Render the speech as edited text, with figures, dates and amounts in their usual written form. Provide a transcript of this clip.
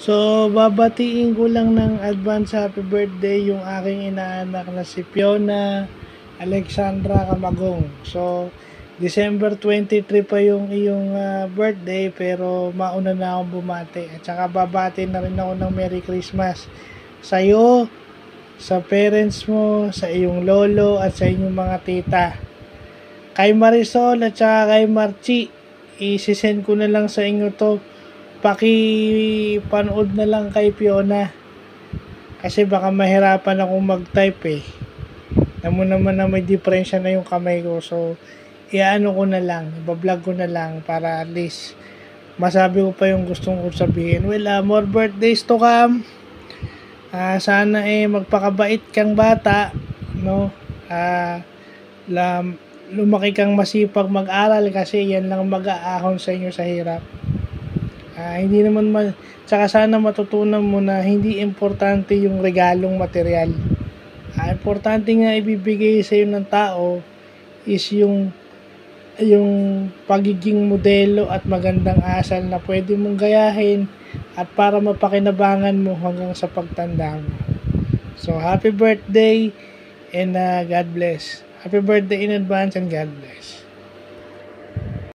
So, babatiin ko lang ng advance happy birthday yung aking inaanak na si Fiona Alexandra Camagong. So, December 23 pa yung iyong birthday pero mauna na akong bumati. At saka babati na rin ako ng Merry Christmas sa'yo, sa parents mo, sa iyong lolo at sa inyong mga tita. Kay Marisol at saka kay Marchi, isisend ko na lang sa inyo to. Paki-panood na lang kay Fiona. Kasi baka mahirapan akong mag-type eh. Alam mo naman na may diferensya na yung kamay ko. So, iaano ko na lang, ibablog ko na lang para at least masabi ko pa yung gustong ko sabihin. Well, more birthdays to come. Sana magpakabait kang bata, no? Lumaki kang masipag mag-aral kasi yan lang mag-aahon sa inyo sa hirap. Hindi naman tsaka sana matutunan mo na hindi importante yung regalong material. Importante nga ibibigay sa iyo ng tao is yung pagiging modelo at magandang asal na pwede mong gayahin at para mapakinabangan mo hanggang sa pagtanda mo. So, happy birthday and God bless. Happy birthday in advance and God bless.